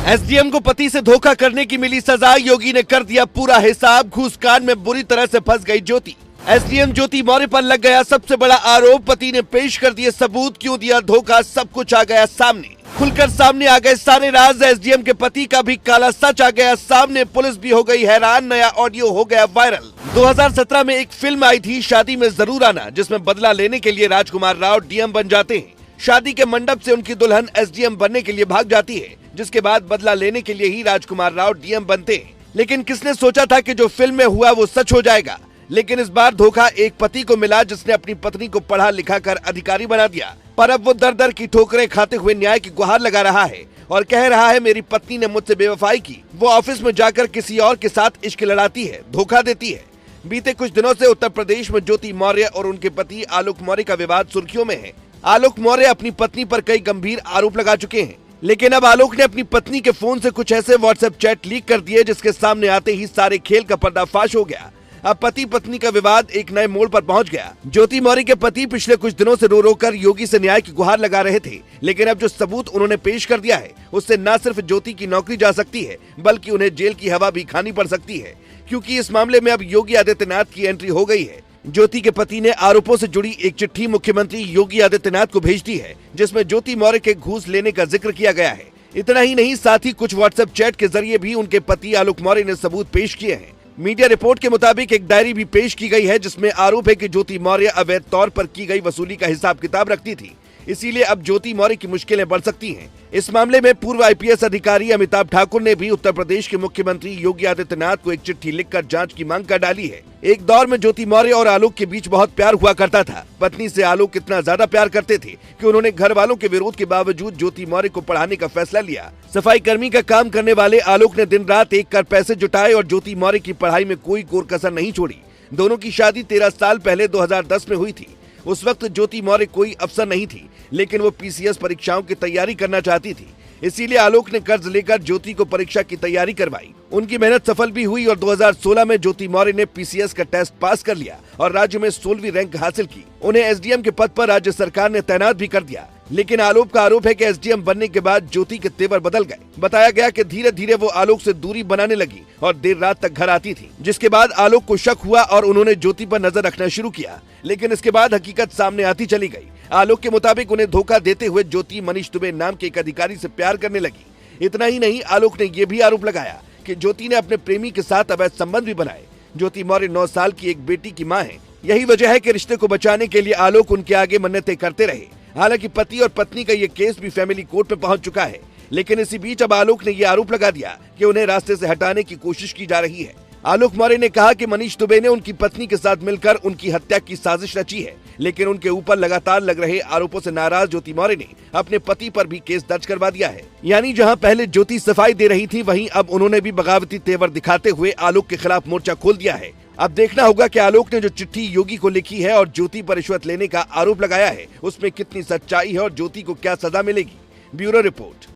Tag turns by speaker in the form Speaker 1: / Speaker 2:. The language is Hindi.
Speaker 1: एसडीएम को पति से धोखा करने की मिली सजा, योगी ने कर दिया पूरा हिसाब। घूसकांड में बुरी तरह से फंस गई ज्योति। एसडीएम ज्योति मौर्य पर लग गया सबसे बड़ा आरोप। पति ने पेश कर दिए सबूत, क्यों दिया धोखा, सब कुछ आ गया सामने। खुलकर सामने आ गए सारे राज। एसडीएम के पति का भी काला सच आ गया सामने। पुलिस भी हो गई हैरान, नया ऑडियो हो गया वायरल। 2017 में एक फिल्म आई थी शादी में जरूर आना, जिसमें बदला लेने के लिए राजकुमार राव डीएम बन जाते हैं। शादी के मंडप से उनकी दुल्हन एसडीएम बनने के लिए भाग जाती है, जिसके बाद बदला लेने के लिए ही राजकुमार राव डीएम बनते हैं। लेकिन किसने सोचा था कि जो फिल्म में हुआ वो सच हो जाएगा। लेकिन इस बार धोखा एक पति को मिला, जिसने अपनी पत्नी को पढ़ा लिखा कर अधिकारी बना दिया। पर अब वो दर दर की ठोकरें खाते हुए न्याय की गुहार लगा रहा है और कह रहा है, मेरी पत्नी ने मुझसे बेवफाई की। वो ऑफिस में जाकर किसी और के साथ इश्क लड़ाती है, धोखा देती है। बीते कुछ दिनों से उत्तर प्रदेश में ज्योति मौर्य और उनके पति आलोक मौर्य का विवाद सुर्खियों में है। आलोक मौर्य अपनी पत्नी पर कई गंभीर आरोप लगा चुके हैं, लेकिन अब आलोक ने अपनी पत्नी के फोन से कुछ ऐसे व्हाट्सएप चैट लीक कर दिए, जिसके सामने आते ही सारे खेल का पर्दाफाश हो गया। अब पति पत्नी का विवाद एक नए मोड़ पर पहुंच गया। ज्योति मौर्य के पति पिछले कुछ दिनों से रो रो कर योगी से न्याय की गुहार लगा रहे थे, लेकिन अब जो सबूत उन्होंने पेश कर दिया है, उससे न सिर्फ ज्योति की नौकरी जा सकती है, बल्कि उन्हें जेल की हवा भी खानी पड़ सकती है, क्योंकि इस मामले में अब योगी आदित्यनाथ की एंट्री हो गई है। ज्योति के पति ने आरोपों से जुड़ी एक चिट्ठी मुख्यमंत्री योगी आदित्यनाथ को भेज दी है, जिसमें ज्योति मौर्य के घूस लेने का जिक्र किया गया है। इतना ही नहीं, साथ ही कुछ व्हाट्सएप चैट के जरिए भी उनके पति आलोक मौर्य ने सबूत पेश किए हैं। मीडिया रिपोर्ट के मुताबिक एक डायरी भी पेश की गई है, जिसमें आरोप है कि ज्योति मौर्य अवैध तौर पर की गई वसूली का हिसाब किताब रखती थी। इसीलिए अब ज्योति मौर्य की मुश्किलें बढ़ सकती हैं। इस मामले में पूर्व आईपीएस अधिकारी अमिताभ ठाकुर ने भी उत्तर प्रदेश के मुख्यमंत्री योगी आदित्यनाथ को एक चिट्ठी लिखकर जांच की मांग कर डाली है। एक दौर में ज्योति मौर्य और आलोक के बीच बहुत प्यार हुआ करता था। पत्नी से आलोक इतना ज्यादा प्यार करते थे कि उन्होंने घर वालों के विरोध के बावजूद ज्योति मौर्य को पढ़ाने का फैसला लिया। सफाई कर्मी का काम करने वाले आलोक ने दिन रात एक कर पैसे जुटाए और ज्योति मौर्य की पढ़ाई में कोई कोर कसर नहीं छोड़ी। दोनों की शादी 13 साल पहले 2010 में हुई थी। उस वक्त ज्योति मौर्य कोई अफसर नहीं थी, लेकिन वो पीसीएस परीक्षाओं की तैयारी करना चाहती थी। इसीलिए आलोक ने कर्ज लेकर ज्योति को परीक्षा की तैयारी करवाई। उनकी मेहनत सफल भी हुई और 2016 में ज्योति मौर्य ने पीसीएस का टेस्ट पास कर लिया और राज्य में 16वीं रैंक हासिल की। उन्हें एसडीएम के पद पर राज्य सरकार ने तैनात भी कर दिया। लेकिन आलोक का आरोप है कि एसडीएम बनने के बाद ज्योति के तेवर बदल गए। बताया गया कि धीरे धीरे वो आलोक से दूरी बनाने लगी और देर रात तक घर आती थी, जिसके बाद आलोक को शक हुआ और उन्होंने ज्योति पर नजर रखना शुरू किया। लेकिन इसके बाद हकीकत सामने आती चली गई। आलोक के मुताबिक उन्हें धोखा देते हुए ज्योति मनीष दुबे नाम के एक अधिकारी से प्यार करने लगी। इतना ही नहीं, आलोक ने यह भी आरोप लगाया कि ज्योति ने अपने प्रेमी के साथ अवैध संबंध भी बनाए। ज्योति मौर्य 9 साल की एक बेटी की मां है। यही वजह है कि रिश्ते को बचाने के लिए आलोक उनके आगे मन्नतें करते रहे। हालांकि पति और पत्नी का ये केस भी फैमिली कोर्ट में पहुंच चुका है, लेकिन इसी बीच अब आलोक ने ये आरोप लगा दिया कि उन्हें रास्ते से हटाने की कोशिश की जा रही है। आलोक मौर्य ने कहा कि मनीष दुबे ने उनकी पत्नी के साथ मिलकर उनकी हत्या की साजिश रची है, लेकिन उनके ऊपर लगातार लग रहे आरोपों से नाराज ज्योति मौर्य ने अपने पति पर भी केस दर्ज करवा दिया है। यानी जहां पहले ज्योति सफाई दे रही थी, वहीं अब उन्होंने भी बगावती तेवर दिखाते हुए आलोक के खिलाफ मोर्चा खोल दिया है। अब देखना होगा कि आलोक ने जो चिट्ठी योगी को लिखी है और ज्योति पर रिश्वत लेने का आरोप लगाया है, उसमें कितनी सच्चाई है और ज्योति को क्या सजा मिलेगी। Bureau report.